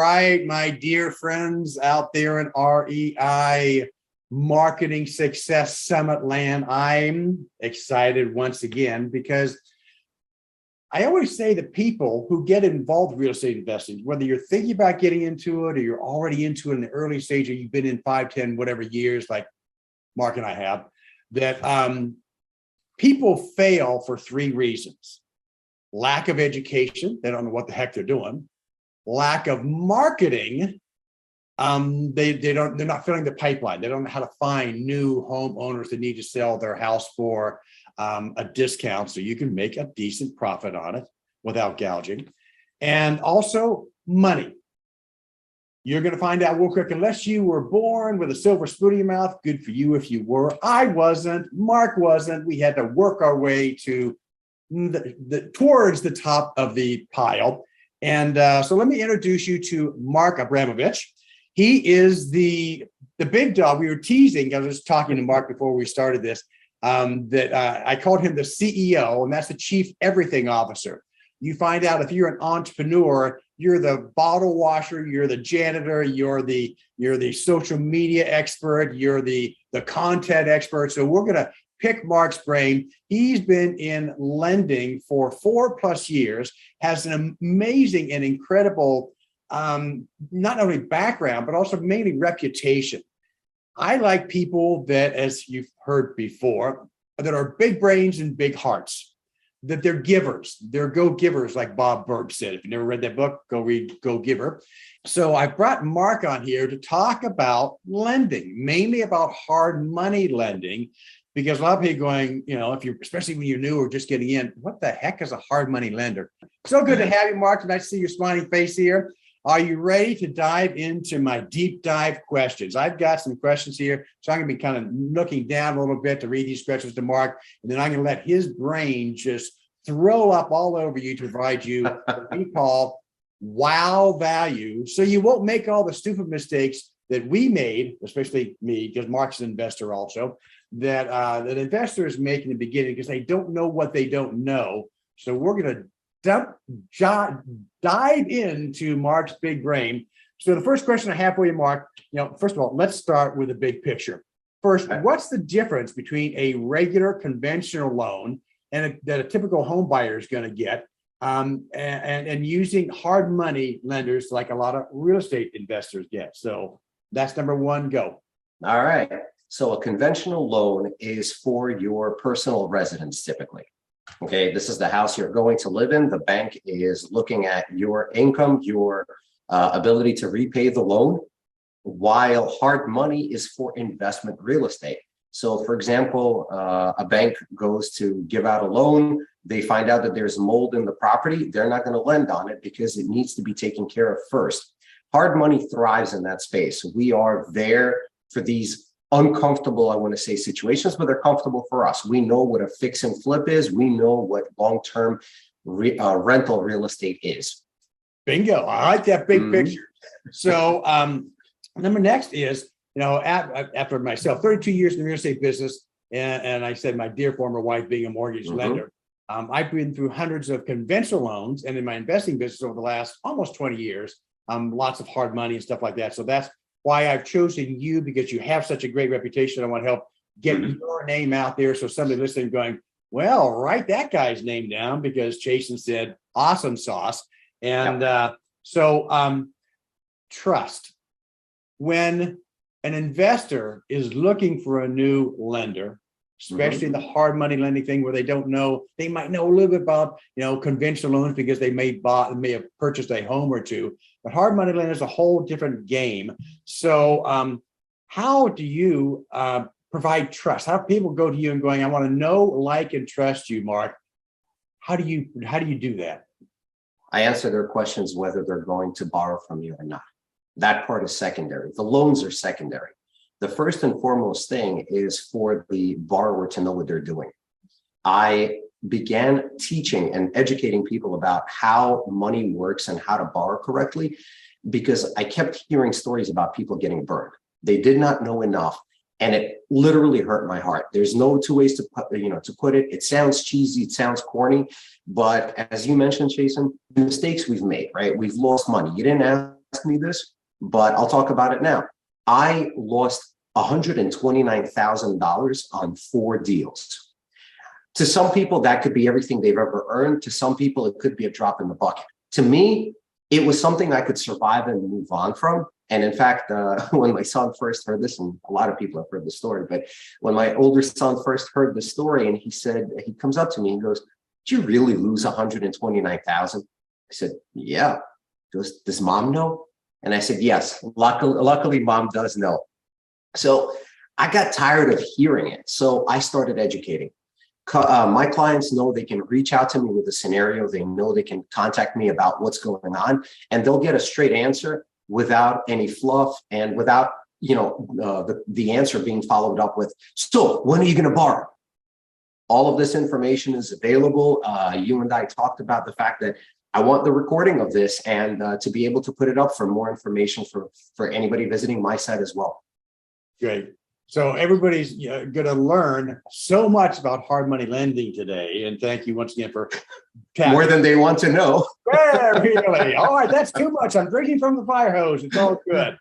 right, my dear friends out there in REI Marketing Success Summit land, I'm excited once again because I always say that people who get involved in real estate investing, whether you're thinking about getting into it or you're already into it in the early stage or you've been in 5, 10, whatever years, like Mark and I have, that people fail for 3 reasons. Lack of education, they don't know what the heck they're doing. Lack of marketing, they're not filling the pipeline. They don't know how to find new homeowners that need to sell their house for a discount so you can make a decent profit on it without gouging. And also money. You're going to find out real quick, unless you were born with a silver spoon in your mouth, good for you if you were. I wasn't, Mark wasn't. We had to work our way to towards the top of the pile. And so let me introduce you to Mark Abramovich. He is the big dog. We were teasing, I was just talking to Mark before we started this, that I called him the CEO, and that's the Chief Everything Officer. You find out if you're an entrepreneur, you're the bottle washer, you're the janitor, you're the social media expert, you're the content expert. So we're going to pick Mark's brain. He's been in lending for 4+ years, has an amazing and incredible, not only background, but also mainly reputation. I like people that, as you've heard before, that are big brains and big hearts, that they're givers, they're go-givers, like Bob Burg said. If you never read that book, go read Go Giver. So I brought Mark on here to talk about lending, mainly about hard money lending, because a lot of people going, if you're, especially when you're new or just getting in, what the heck is a hard money lender? So good to have you, Mark. Nice to see your smiling face here. Are you ready to dive into my deep dive questions? I've got some questions here, so I'm going to be kind of looking down a little bit to read these questions to Mark, and then I'm going to let his brain just throw up all over you to provide you what we call wow value, so you won't make all the stupid mistakes that we made, especially me, because Mark's an investor also, that investors make in the beginning because they don't know what they don't know. So we're going to dive into Mark's big brain. So the first question I have for you, Mark, first of all, let's start with a big picture. First, what's the difference between a regular conventional loan and that a typical home buyer is going to get, and using hard money lenders like a lot of real estate investors get? So that's number one, go. All right. So a conventional loan is for your personal residence typically. Okay, this is the house you're going to live in. The bank is looking at your income, your ability to repay the loan, while hard money is for investment real estate. So, for example, a bank goes to give out a loan. They find out that there's mold in the property. They're not going to lend on it because it needs to be taken care of first. Hard money thrives in that space. We are there for these uncomfortable, I want to say, situations, but they're comfortable for us. We know what a fix and flip is. We know what long-term rental real estate is. Bingo. I like that big picture. So number next is, after myself, 32 years in the real estate business, and I said my dear former wife being a mortgage lender, I've been through hundreds of conventional loans, and in my investing business over the last almost 20 years, lots of hard money and stuff like that. So that's why I've chosen you, because you have such a great reputation. I want to help get your name out there. So somebody listening going, well, write that guy's name down because Chasen said awesome sauce. And trust. When an investor is looking for a new lender, especially the hard money lending thing where they don't know, they might know a little bit about, conventional loans because they may have purchased a home or two, but hard money lending is a whole different game. So how do you provide trust? How do people go to you and going, I want to know, like, and trust you, Mark? How do you do that? I answer their questions whether they're going to borrow from you or not. That part is secondary. The loans are secondary. The first and foremost thing is for the borrower to know what they're doing. I began teaching and educating people about how money works and how to borrow correctly because I kept hearing stories about people getting burned. They did not know enough, and it literally hurt my heart. There's no two ways to put it. It sounds cheesy, it sounds corny, but as you mentioned, Chasen, the mistakes we've made, right? We've lost money. You didn't ask me this, but I'll talk about it now. I lost $129,000 on 4 deals. To some people, that could be everything they've ever earned. To some people, it could be a drop in the bucket. To me, it was something I could survive and move on from. And in fact, when my son first heard this, and a lot of people have heard the story, but when my older son first heard the story, and he comes up to me and goes, "Did you really lose 129,000?" I said, "Yeah." He goes, "Does mom know?" And I said, "Yes, luckily mom does know." So I got tired of hearing it. So I started educating. My clients know they can reach out to me with a scenario. They know they can contact me about what's going on, and they'll get a straight answer without any fluff and without, the answer being followed up with, "So when are you going to borrow?" All of this information is available. You and I talked about the fact that I want the recording of this and to be able to put it up for more information for anybody visiting my site as well. Great. So everybody's going to learn so much about hard money lending today. And thank you once again for more than they want to know. Yeah, really. All right, that's too much. I'm drinking from the fire hose. It's all good.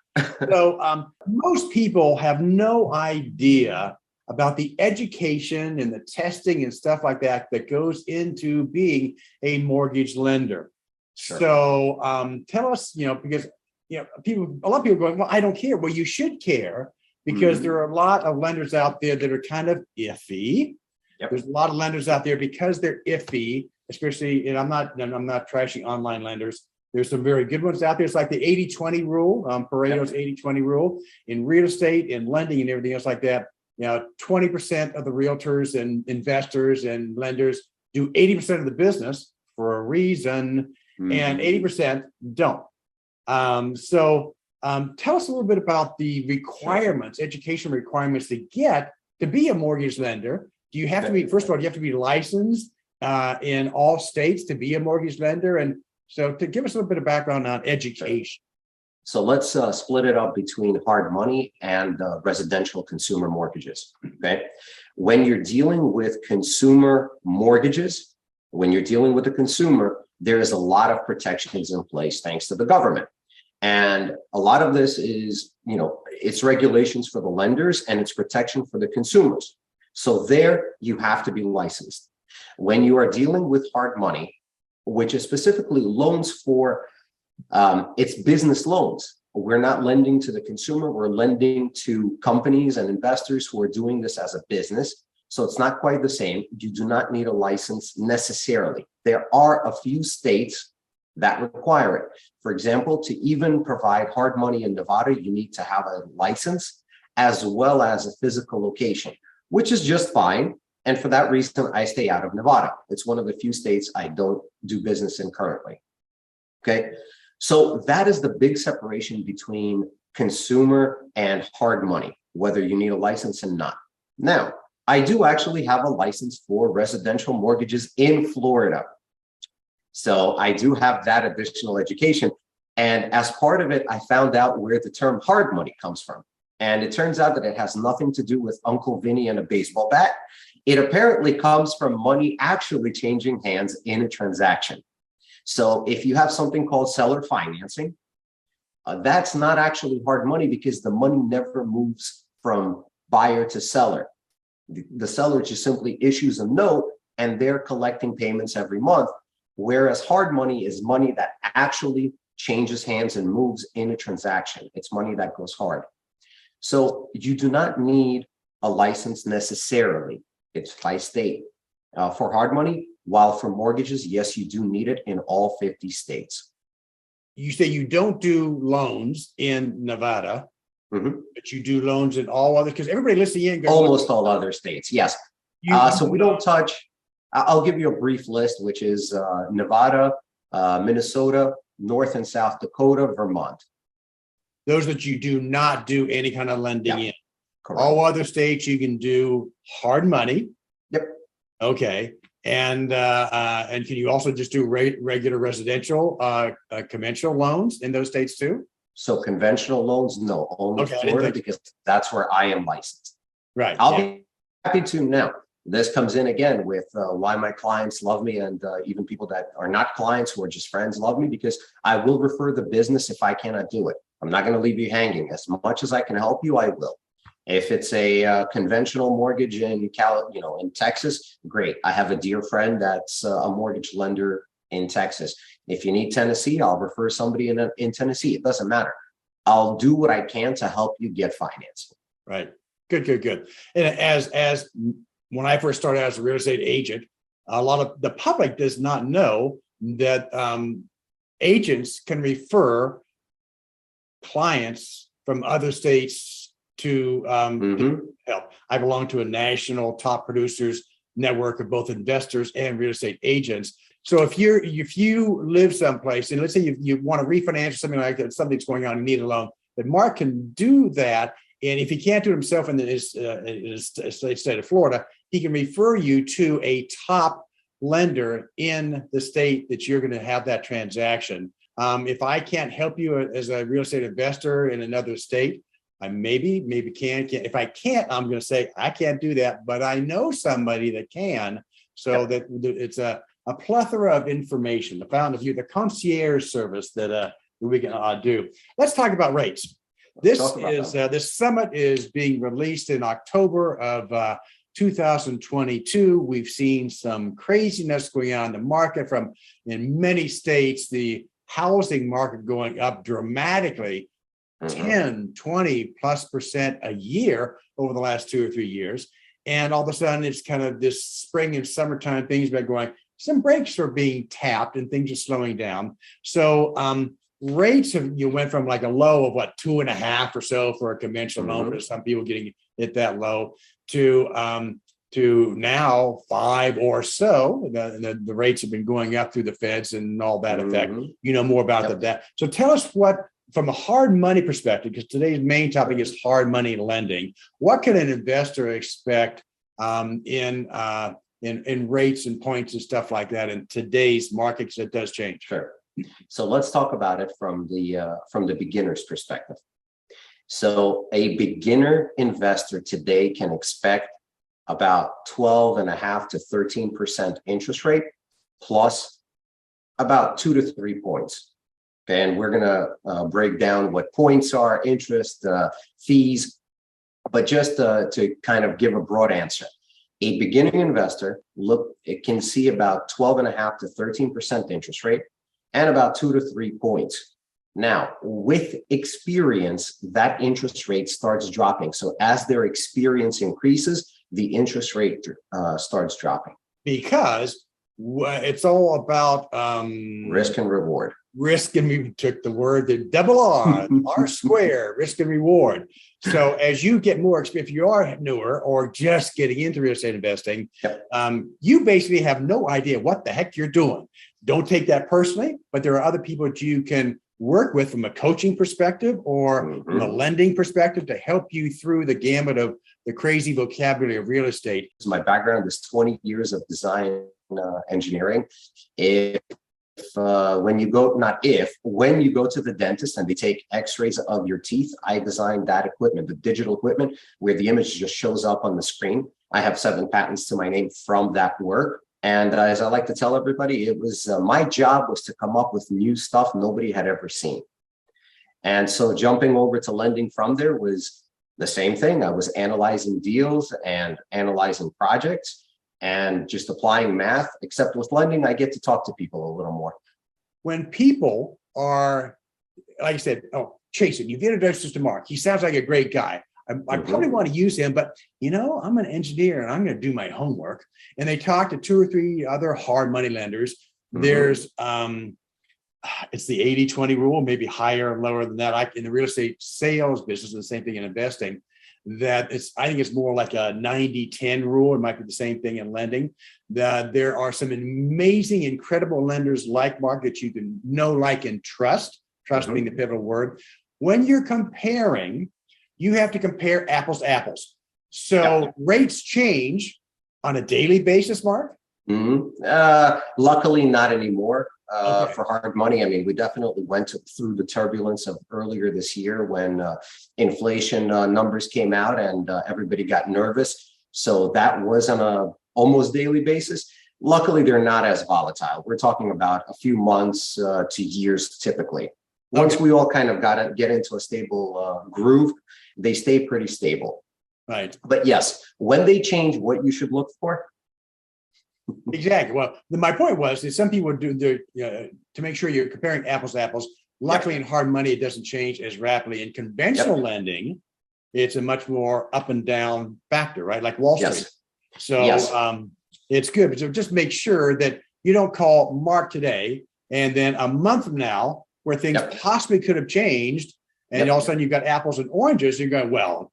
So most people have no idea about the education and the testing and stuff like that that goes into being a mortgage lender. Sure. So tell us, because a lot of people are going, "Well, I don't care." Well, you should care, because there are a lot of lenders out there that are kind of iffy. Yep. There's a lot of lenders out there because they're iffy, especially, and I'm not trashing online lenders. There's some very good ones out there. It's like the 80-20 rule, Pareto's 80-20 rule in real estate and lending and everything else like that. 20% of the realtors and investors and lenders do 80% of the business for a reason, and 80% don't. Tell us a little bit about the requirements, education requirements to be a mortgage lender. Do you have to be, first of all, do you have to be licensed in all states to be a mortgage lender? And so to give us a little bit of background on education. So let's split it up between hard money and residential consumer mortgages, okay? When you're dealing with consumer mortgages, when you're dealing with a consumer, there is a lot of protections in place thanks to the government. And a lot of this is, it's regulations for the lenders and it's protection for the consumers. So there you have to be licensed. When you are dealing with hard money, which is specifically loans for, it's business loans. We're not lending to the consumer, we're lending to companies and investors who are doing this as a business. So it's not quite the same. You do not need a license necessarily. There are a few states that require it. For example, to even provide hard money in Nevada, you need to have a license as well as a physical location, which is just fine. And for that reason, I stay out of Nevada. It's one of the few states I don't do business in currently. Okay, so that is the big separation between consumer and hard money, whether you need a license or not. Now, I do actually have a license for residential mortgages in Florida. So I do have that additional education. And as part of it, I found out where the term hard money comes from. And it turns out that it has nothing to do with Uncle Vinny and a baseball bat. It apparently comes from money actually changing hands in a transaction. So if you have something called seller financing, that's not actually hard money because the money never moves from buyer to seller. The seller just simply issues a note and they're collecting payments every month. Whereas hard money is money that actually changes hands and moves in a transaction. It's money that goes hard. So you do not need a license necessarily. It's by state for hard money, while for mortgages, yes, you do need it in all 50 states. You say you don't do loans in Nevada, but you do loans in all other, because everybody listening in goes, almost all other states, yes. So we don't touch, I'll give you a brief list, which is Nevada, Minnesota, North and South Dakota, Vermont. Those that you do not do any kind of lending in. Correct. All other states you can do hard money. Yep. Okay. And can you also just do regular residential, conventional loans in those states too? So conventional loans, no, only Florida, because that's where I am licensed. Right. I'll be happy to now. This comes in again with why my clients love me, and even people that are not clients who are just friends love me, because I will refer the business if I cannot do it. I'm not going to leave you hanging. As much as I can help you, I will. If it's a conventional mortgage in in Texas, great. I have a dear friend that's a mortgage lender in Texas. If you need Tennessee, I'll refer somebody in Tennessee. It doesn't matter. I'll do what I can to help you get financing. Right. Good. And as when I first started as a real estate agent, a lot of the public does not know that agents can refer clients from other states to help. I belong to a national top producers network of both investors and real estate agents. So if you live someplace and let's say you want to refinance or something like that, something's going on, you need a loan, that Mark can do that. And if he can't do it himself in his state of Florida, he can refer you to a top lender in the state that you're going to have that transaction. If I can't help you as a real estate investor in another state, I maybe can't. If I can't, I'm going to say I can't do that, but I know somebody that can. So that it's a plethora of information, the fountain of youth, the concierge service that we can do. Let's talk about rates. This summit is being released in October of 2022. We've seen some craziness going on in the market from in many states, the housing market going up dramatically, 10, 20+% a year over the last 2 or 3 years. And all of a sudden, it's kind of this spring and summertime things been going, some brakes are being tapped and things are slowing down. So rates went from like a low of 2.5 or so for a conventional loan, but some people getting it that low to now 5 or so. The rates have been going up through the feds and all that effect. You know more about that. So tell us what, from a hard money perspective, because today's main topic is hard money lending, what can an investor expect in rates and points and stuff like that in today's market? Because it does change. Sure. So let's talk about it from the beginner's perspective. So a beginner investor today can expect about 12.5 to 13% interest rate plus about 2 to 3 points. And we're going to break down what points are, interest, fees, but just to kind of give a broad answer. A beginning investor it can see about 12.5 to 13% interest rate and about 2 to 3 points. Now, with experience, that interest rate starts dropping. So as their experience increases, the interest rate starts dropping. Because it's all about risk and reward. Risk, and we took the word, the double R, R square, risk and reward. So as you get more experience, if you are newer or just getting into real estate investing, you basically have no idea what the heck you're doing. Don't take that personally, but there are other people that you can work with from a coaching perspective or from a lending perspective to help you through the gamut of the crazy vocabulary of real estate. So my background is 20 years of design engineering. When you go to the dentist and they take x-rays of your teeth, I designed that equipment, the digital equipment where the image just shows up on the screen. I have 7 patents to my name from that work. And as I like to tell everybody, it was my job was to come up with new stuff nobody had ever seen. And so jumping over to lending from there was the same thing. I was analyzing deals and analyzing projects and just applying math, except with lending, I get to talk to people a little more. When people are, like I said, Chasen, you've introduced us to Mark. He sounds like a great guy. I probably want to use him, but I'm an engineer and I'm going to do my homework. And they talk to 2 or 3 other hard money lenders. There's, it's the 80-20 rule, maybe higher and lower than that. In the real estate sales business, the same thing in investing. I think it's more like a 90-10 rule. It might be the same thing in lending. There are some amazing, incredible lenders like Mark that you can know, like, and trust. Trust being the pivotal word. When you're comparing, you have to compare apples to apples. So rates change on a daily basis, Mark? Luckily, not anymore. For hard money, I mean, we definitely went through the turbulence of earlier this year when inflation numbers came out and everybody got nervous. So that was on a almost daily basis. Luckily, they're not as volatile. We're talking about a few months to years typically. Once we all kind of get into a stable groove, they stay pretty stable. Right. But yes, when they change, what you should look for. Exactly. Well, my point was that some people do to make sure you're comparing apples to apples. Luckily, in hard money, it doesn't change as rapidly. In conventional lending, it's a much more up and down factor, right? Like Wall Street. So it's good. But so just make sure that you don't call Mark today and then a month from now where things possibly could have changed. And all of a sudden you've got apples and oranges. You're going, well,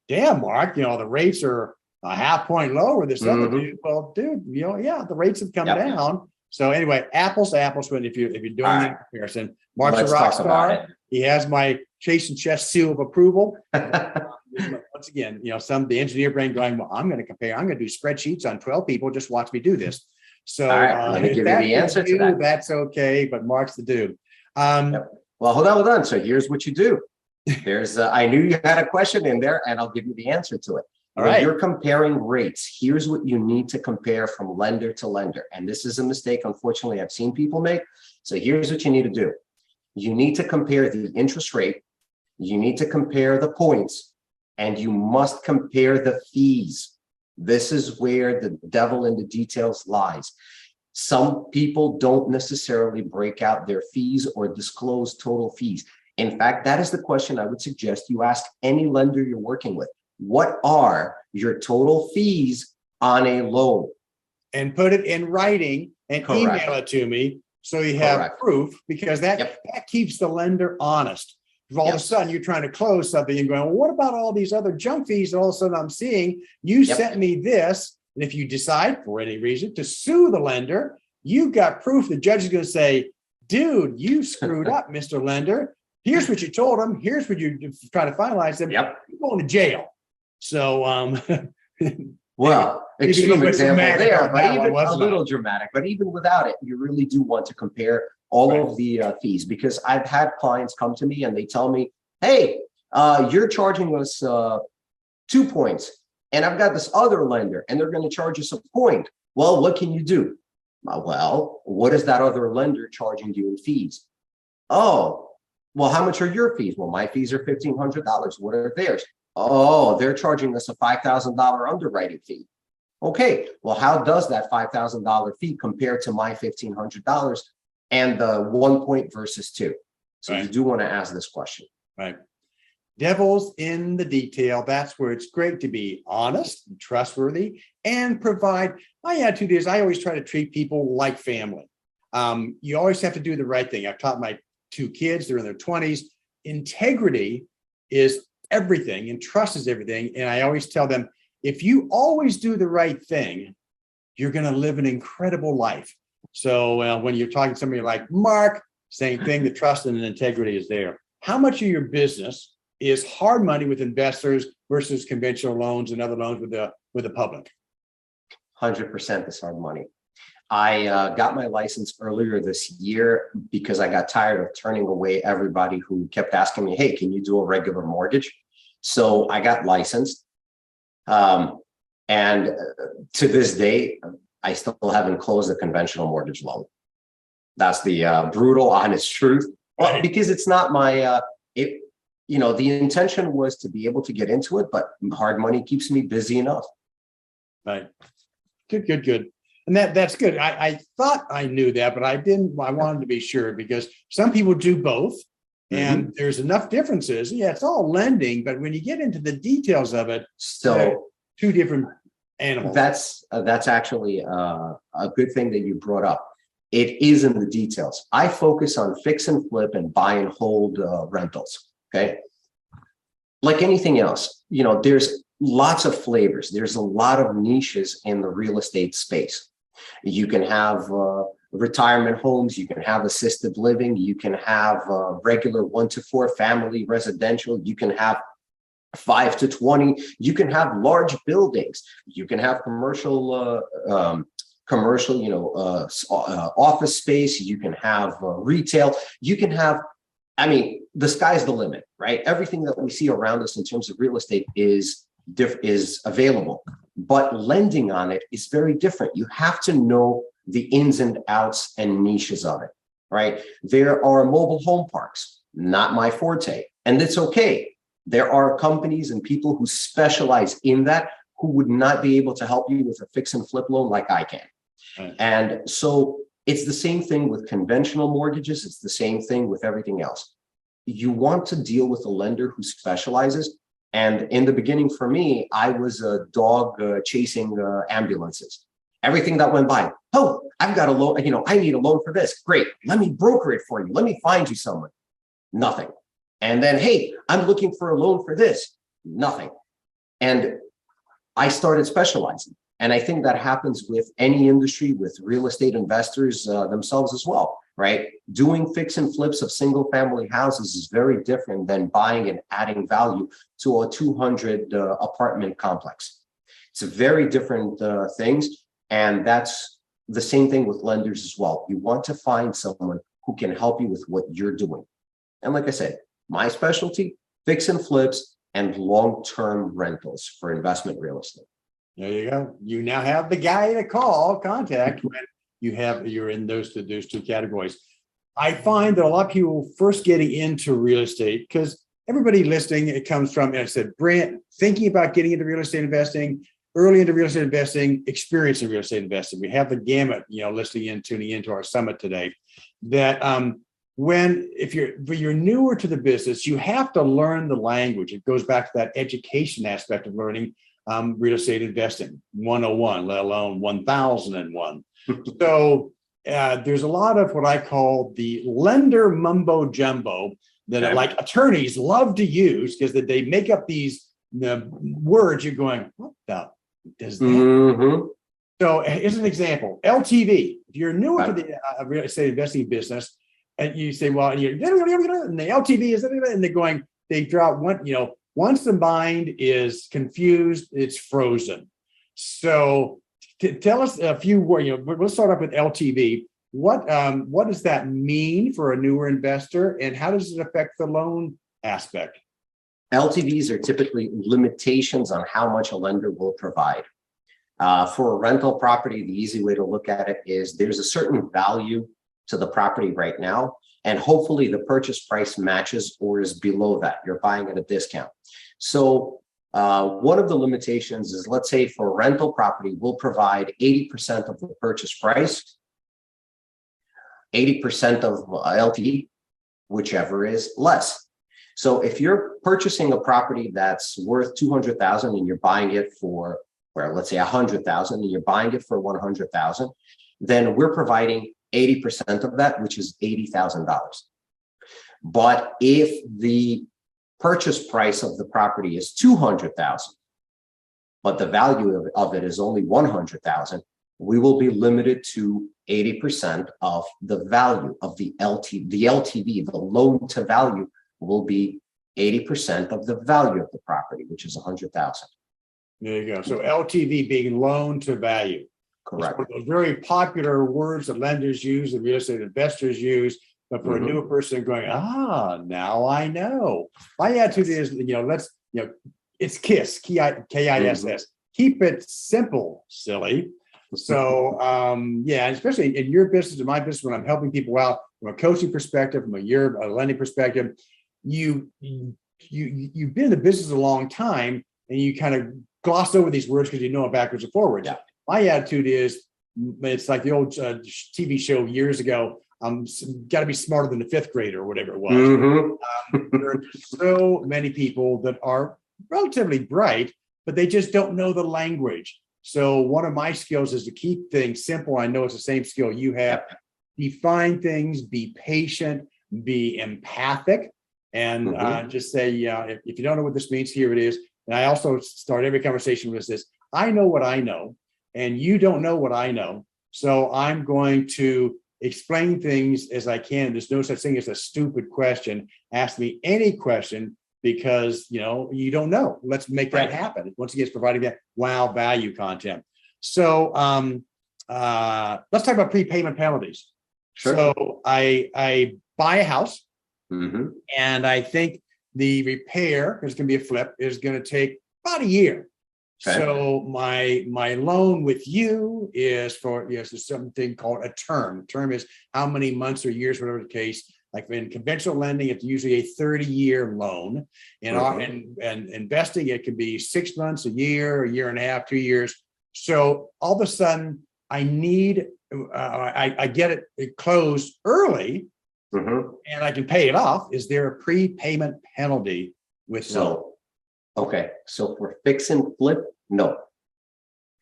damn, Mark, the rates are a half point lower. This other dude. Well, dude, the rates have come down. So anyway, apples to apples. When if you're doing the comparison, Mark's a rock star. He has my Chasen chest seal of approval. Once again, the engineer brain going, well, I'm going to compare. I'm going to do spreadsheets on 12 people. Just watch me do this. So let me give you the answer to that. That's okay, but Mark's the dude. Well, hold on. So here's what you do. There's I knew you had a question in there, and I'll give you the answer to it. When you're comparing rates, here's what you need to compare from lender to lender. And this is a mistake, unfortunately, I've seen people make. So here's what you need to do. You need to compare the interest rate. You need to compare the points, and you must compare the fees. This is where the devil in the details lies. Some people don't necessarily break out their fees or disclose total fees. In fact, that is the question I would suggest you ask any lender you're working with. What are your total fees on a loan? And put it in writing and email it to me so you have proof, because that keeps the lender honest. If all of a sudden you're trying to close something and going, well, what about all these other junk fees that all of a sudden I'm seeing? You sent me this. And if you decide for any reason to sue the lender, you've got proof. The judge is going to say, dude, you screwed up, Mr. Lender. Here's what you told him. Here's what you try to finalize them. You're going to jail. So, well, extreme example there, but even a little dramatic. But even without it, you really do want to compare all of the fees, because I've had clients come to me and they tell me, hey, you're charging us 2 points. And I've got this other lender and they're going to charge us a point. Well, what can you do? Well, what is that other lender charging you in fees? Oh, well, how much are your fees? Well, my fees are $1,500. What are theirs? Oh, they're charging us a $5,000 underwriting fee. Okay, well, how does that $5,000 fee compare to my $1,500 and the 1 point versus 2? So you do want to ask this question. Right. Devil's in the detail. That's where it's great to be honest and trustworthy and provide. My attitude is I always try to treat people like family. You always have to do the right thing. I've taught my 2 kids, they're in their 20s. Integrity is everything and trust is everything. And I always tell them, if you always do the right thing, you're going to live an incredible life. So when you're talking to somebody like Mark, same thing, the trust and the integrity is there. How much of your business is hard money with investors versus conventional loans and other loans with the public? 100% is hard money. I got my license earlier this year because I got tired of turning away everybody who kept asking me, hey, can you do a regular mortgage? So I got licensed. And to this day, I still haven't closed a conventional mortgage loan. That's the brutal, honest truth. Well, because it's not my, the intention was to be able to get into it, but hard money keeps me busy enough. Right. Good. And that's good. I thought I knew that, but I didn't. I wanted to be sure because some people do both. And there's enough differences. Yeah, it's all lending, but when you get into the details of it, so 2 different animals. That's actually a good thing that you brought up. It is in the details. I focus on fix and flip and buy and hold rentals. Okay, like anything else, there's lots of flavors. There's a lot of niches in the real estate space. You can have retirement homes, you can have assisted living, you can have regular 1 to 4 family residential, you can have 5 to 20, you can have large buildings, you can have commercial office space, you can have retail, you can have, the sky's the limit, right? Everything that we see around us in terms of real estate is available. but lending on it is very different. You have to know the ins and outs and niches of it, right? There are mobile home parks, not my forte, and it's okay. There are companies and people who specialize in that who would not be able to help you with a fix and flip loan like I can. Right. And so it's the same thing with conventional mortgages. It's the same thing with everything else. You want to deal with a lender who specializes. And in the beginning, for me, I was a dog chasing ambulances. Everything that went by, oh, I've got a loan, I need a loan for this. Great. Let me broker it for you. Let me find you someone. Nothing. And then, hey, I'm looking for a loan for this. Nothing. And I started specializing. And I think that happens with any industry, with real estate investors themselves as well, right? Doing fix and flips of single family houses is very different than buying and adding value to a 200 apartment complex. It's very different things. And that's the same thing with lenders as well. You want to find someone who can help you with what you're doing. And like I said, my specialty, fix and flips and long-term rentals for investment real estate. There you go. You now have the guy to contact when you're in those two categories. I find that a lot of people first getting into real estate, because everybody listening, it comes from, and I said, Brant, thinking about getting into real estate investing, early into real estate investing, experience in real estate investing. We have the gamut, listening in, tuning into our summit today, that if you're newer to the business, you have to learn the language. It goes back to that education aspect of learning real estate investing 101, let alone 1001. So there's a lot of what I call the lender mumbo jumbo that like attorneys love to use, because they make up these words. You're going, what the does that? Mm-hmm. So here's an example. LTV. If you're newer to the real estate investing business, and you say, well, and the LTV is, and they're going, they draw one, once the mind is confused, it's frozen. So tell us a few words. Let's start off with LTV. What does that mean for a newer investor, and how does it affect the loan aspect? LTVs are typically limitations on how much a lender will provide. For a rental property, the easy way to look at it is there's a certain value to the property right now, and hopefully the purchase price matches or is below that. You're buying at a discount. So one of the limitations is, let's say for a rental property, we'll provide 80% of the purchase price, 80% of LTV, whichever is less. So if you're purchasing a property that's worth 200,000 and you're buying it for, well, let's say 100,000 and you're buying it for 100,000, then we're providing 80% of that, which is $80,000. But if the purchase price of the property is 200,000, but the value of it is only 100,000, we will be limited to 80% of the value of the LTV, the loan to value will be 80% of the value of the property, which is 100,000. There you go. So LTV being loan to value. Correct. It's one of those very popular words that lenders use, that real estate investors use, but for a newer person going, now I know. My attitude is, it's KISS, K-I-S-S. Keep it simple, silly. So, especially in your business, in my business, when I'm helping people out from a coaching perspective, from a lending perspective, you've been in the business a long time, and you kind of gloss over these words because you know it backwards and forwards. Yeah. My attitude is, it's like the old TV show years ago, got to be smarter than the fifth grader or whatever it was. Mm-hmm. There are so many people that are relatively bright, but they just don't know the language. So one of my skills is to keep things simple. I know it's the same skill you have. Define things, be patient, be empathic, and just say, if you don't know what this means, here it is. And I also start every conversation with this: I know what I know, and you don't know what I know. So I'm going to explain things as I can. There's no such thing as a stupid question. Ask me any question, because you don't know. Let's make that happen. Once again, it's providing that wow value content. So let's talk about prepayment penalties. Sure. So I buy a house, and I think the repair, there's going to be a flip, is going to take about a year. Okay. So my loan with you is for, yes, there's something called a term. Term is how many months or years, whatever the case. Like in conventional lending, it's usually a 30-year loan. In our and investing, it can be 6 months, a year and a half, 2 years. So all of a sudden, I need I get it closed early, and I can pay it off. Is there a prepayment penalty with loan? Okay, so for fix and flip, no.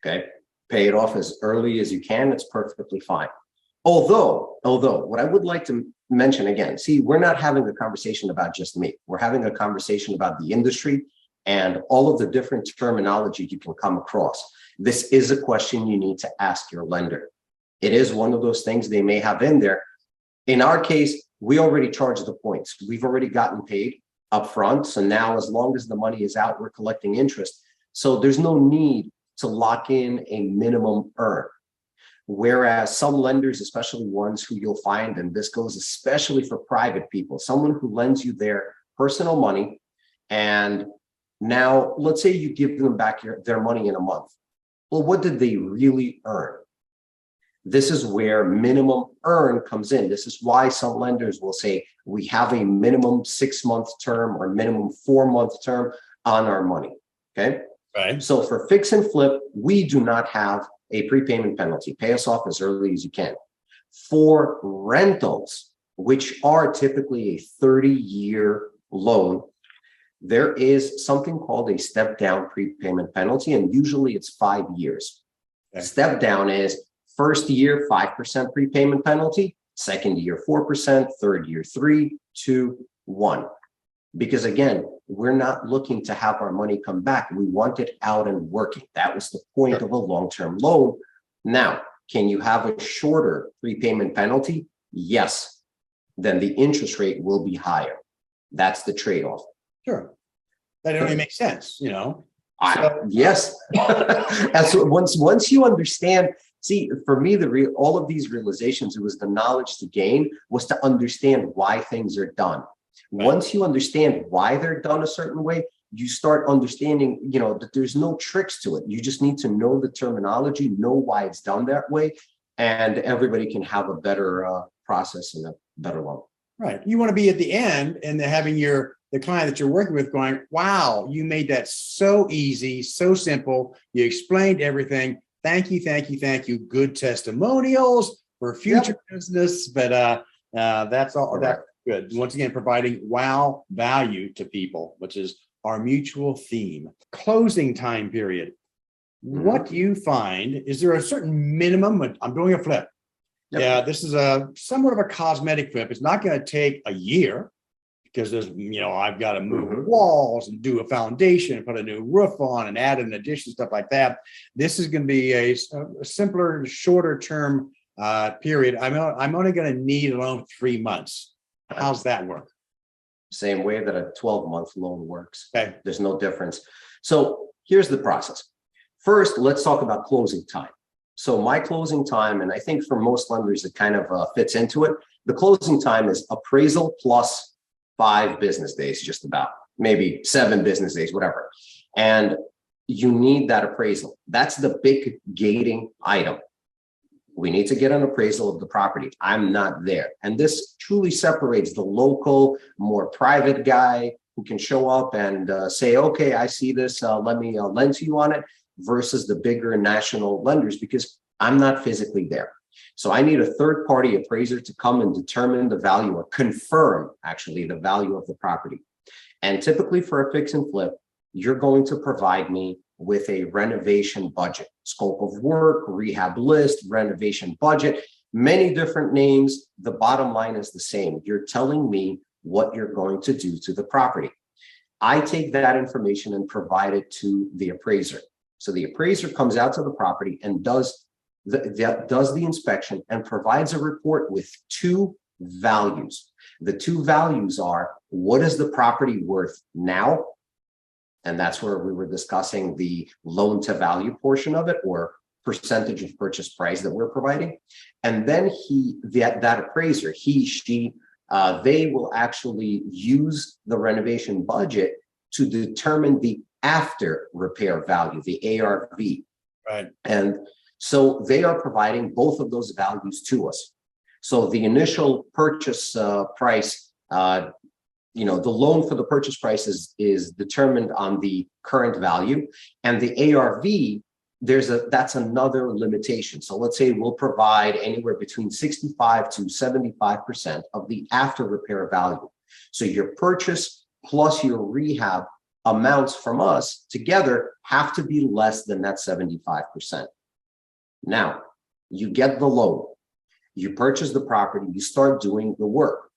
Okay, pay it off as early as you can. It's perfectly fine. Although what I would like to mention again, see, we're not having a conversation about just me. We're having a conversation about the industry and all of the different terminology you can come across. This is a question you need to ask your lender. It is one of those things they may have in there. In our case, we already charged the points. We've already gotten paid upfront. So now, as long as the money is out, we're collecting interest. So there's no need to lock in a minimum earn. Whereas some lenders, especially ones who you'll find, and this goes especially for private people, someone who lends you their personal money, and now let's say you give them back their money in a month. Well, what did they really earn? This is where minimum earn comes in. This is why some lenders will say we have a minimum 6-month term or minimum 4-month term on our money. Okay. Right. So for fix and flip, we do not have a prepayment penalty. Pay us off as early as you can. For rentals, which are typically a 30-year loan, there is something called a step down prepayment penalty, and usually it's 5 years. Okay. Step down is first year, 5% prepayment penalty, second year, 4%, third year, 3, 2, 1. Because again, we're not looking to have our money come back. We want it out and working. That was the point of a long-term loan. Now, can you have a shorter prepayment penalty? Yes. Then the interest rate will be higher. That's the trade-off. Sure. That only makes sense, you know. Yes. That's once you understand. See, for me, all of these realizations, it was the knowledge to gain was to understand why things are done. Right. Once you understand why they're done a certain way, you start understanding, that there's no tricks to it. You just need to know the terminology, know why it's done that way, and everybody can have a better process and a better loan. Right. You want to be at the end and having the client that you're working with going, wow, you made that so easy, so simple. You explained everything. Thank you, thank you, thank you. Good testimonials for future business, but that's all. That's good. Once again, providing wow value to people, which is our mutual theme. Closing time period. What do you find? Is there a certain minimum? I'm doing a flip. Yep. Yeah, this is somewhat of a cosmetic flip. It's not going to take a year because there's, I've got to move walls and do a foundation and put a new roof on and add an addition, stuff like that. This is going to be a simpler, shorter term period. I'm only going to need a loan 3 months. How's that work? Same way that a 12-month loan works. Okay. There's no difference. So here's the process. First, let's talk about closing time. So my closing time, and I think for most lenders, it kind of fits into it. The closing time is appraisal plus 5 business days, just about, maybe 7 business days, whatever. And you need that appraisal. That's the big gating item. We need to get an appraisal of the property. I'm not there. And this truly separates the local, more private guy who can show up and say, okay, I see this, let me lend to you on it, versus the bigger national lenders, because I'm not physically there. So I need a third-party appraiser to come and determine the value, or confirm actually the value of the property. And typically for a fix and flip, you're going to provide me with a renovation budget, scope of work, rehab list, renovation budget, many different names. The bottom line is the same. You're telling me what you're going to do to the property. I take that information and provide it to the appraiser. So the appraiser comes out to the property and does the inspection and provides a report with 2 values. The 2 values are, what is the property worth now? And that's where we were discussing the loan to value portion of it, or percentage of purchase price that we're providing. And then that appraiser, she, they will actually use the renovation budget to determine the after repair value, the ARV. Right. And so they are providing both of those values to us. So the initial purchase price, the loan for the purchase price is determined on the current value, and the ARV, that's another limitation. So let's say we'll provide anywhere between 65 to 75% of the after repair value. So your purchase plus your rehab amounts from us together have to be less than that 75%. Now, you get the loan, you purchase the property, you start doing the work.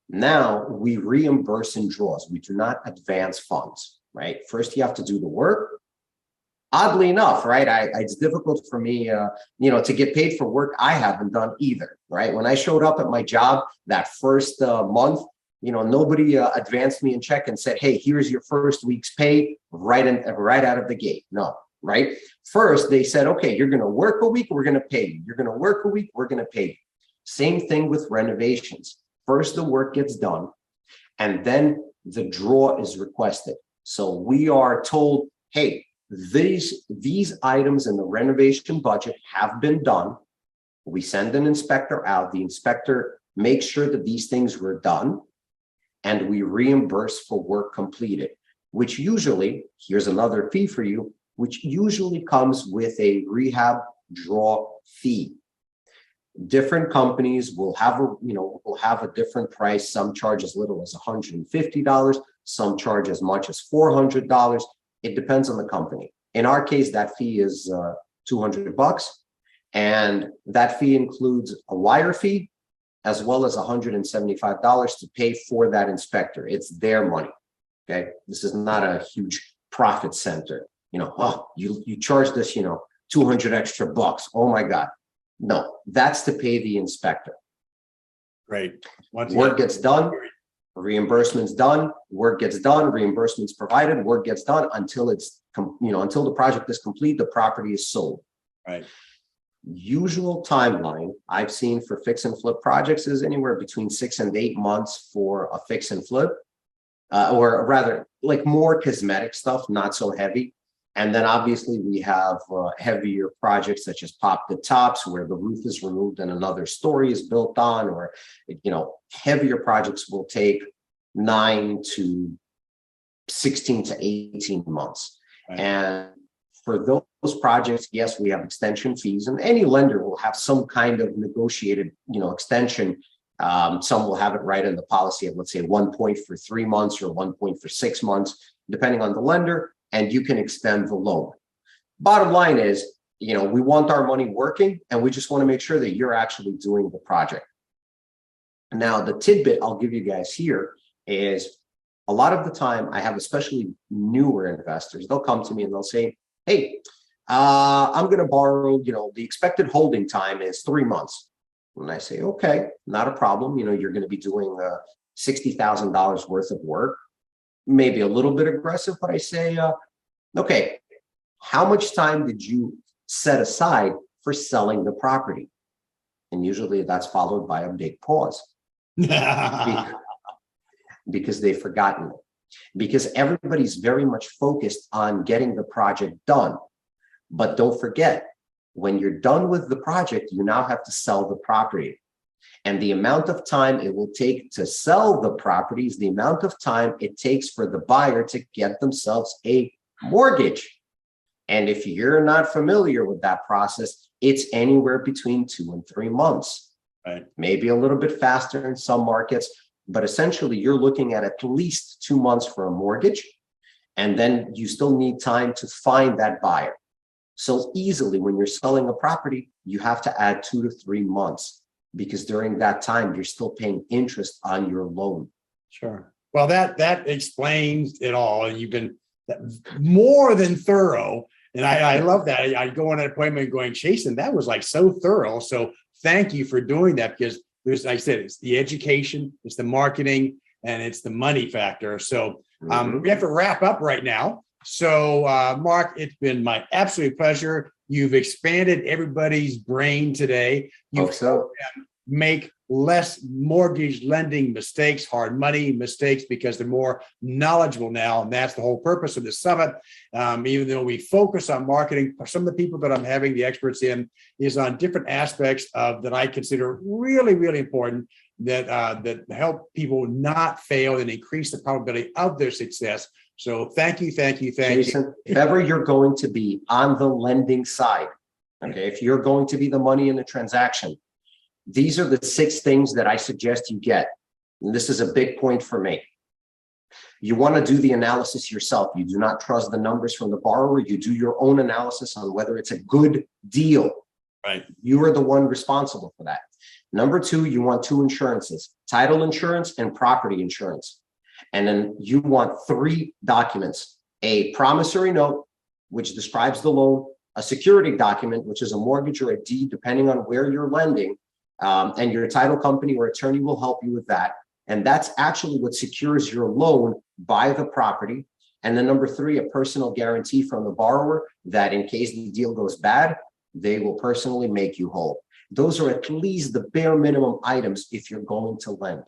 Now we reimburse in draws. We do not advance funds, right? First, you have to do the work. Oddly enough, right? It's difficult for me, to get paid for work I haven't done either, right? When I showed up at my job that first month, nobody advanced me a check and said, "Hey, here's your first week's pay right out of the gate." No, right? First, they said, "Okay, you're going to work a week, we're going to pay you. You're going to work a week, we're going to pay you." Same thing with renovations. First, the work gets done, and then the draw is requested. So we are told, "Hey, these items in the renovation budget have been done." We send an inspector out. The inspector makes sure that these things were done, and we reimburse for work completed, which usually, here's another fee for you, which usually comes with a rehab draw fee. Different companies will have a different price. Some charge as little as $150. Some charge as much as $400. It depends on the company. In our case, that fee is $200, and that fee includes a wire fee as well as $175 to pay for that inspector. It's their money. Okay, this is not a huge profit center. You charge this, 200 extra bucks. Oh my God. No, that's to pay the inspector. Great. Work gets done, reimbursement's done, work gets done, reimbursement's provided, work gets done until until the project is complete, the property is sold. Right. Usual timeline I've seen for fix and flip projects is anywhere between 6 and 8 months for a fix and flip, or rather like more cosmetic stuff, not so heavy. And then obviously we have heavier projects such as pop the tops, where the roof is removed and another story is built on, or, heavier projects will take 9 to 16 to 18 months. Right. And for those projects, yes, we have extension fees, and any lender will have some kind of negotiated, extension. Some will have it right in the policy of, let's say, 1 point for 3 months or 1 point for 6 months, depending on the lender. And you can extend the loan. Bottom line is, we want our money working, and we just want to make sure that you're actually doing the project. Now, the tidbit I'll give you guys here is, a lot of the time I have especially newer investors, they'll come to me and they'll say, "Hey, I'm going to borrow, the expected holding time is 3 months." And I say, "Okay, not a problem. You're going to be doing $60,000 worth of work." Maybe a little bit aggressive, but I say, "Okay, how much time did you set aside for selling the property?" And usually that's followed by a big pause. Because they've forgotten it. Because everybody's very much focused on getting the project done. But don't forget, when you're done with the project, you now have to sell the property. And the amount of time it will take to sell the property is the amount of time it takes for the buyer to get themselves a mortgage. And if you're not familiar with that process, it's anywhere between 2 and 3 months. Right. Maybe a little bit faster in some markets, but essentially you're looking at least 2 months for a mortgage. And then you still need time to find that buyer. So easily, when you're selling a property, you have to add 2 to 3 months, because during that time, you're still paying interest on your loan. Sure. Well, that explains it all. And you've been more than thorough. And I love that. I go on an appointment going, "Chasen, that was like so thorough." So thank you for doing that, because like I said, it's the education, it's the marketing, and it's the money factor. So we have to wrap up right now. So Mark, it's been my absolute pleasure. You've expanded everybody's brain today. You've helped them make less mortgage lending mistakes, hard money mistakes, because they're more knowledgeable now. And that's the whole purpose of this summit. Even though we focus on marketing, some of the people that I'm having the experts in is on different aspects of that I consider really, really important that help people not fail and increase the probability of their success. So thank you. Jason, if ever you're going to be on the lending side, okay, if you're going to be the money in the transaction, these are the 6 things that I suggest you get. And this is a big point for me. You want to do the analysis yourself. You do not trust the numbers from the borrower. You do your own analysis on whether it's a good deal. Right. You are the one responsible for that. Number 2, you want 2 insurances, title insurance and property insurance. And then you want 3 documents, a promissory note, which describes the loan, a security document, which is a mortgage or a deed, depending on where you're lending, and your title company or attorney will help you with that. And that's actually what secures your loan by the property. And then number 3, a personal guarantee from the borrower that in case the deal goes bad, they will personally make you whole. Those are at least the bare minimum items if you're going to lend.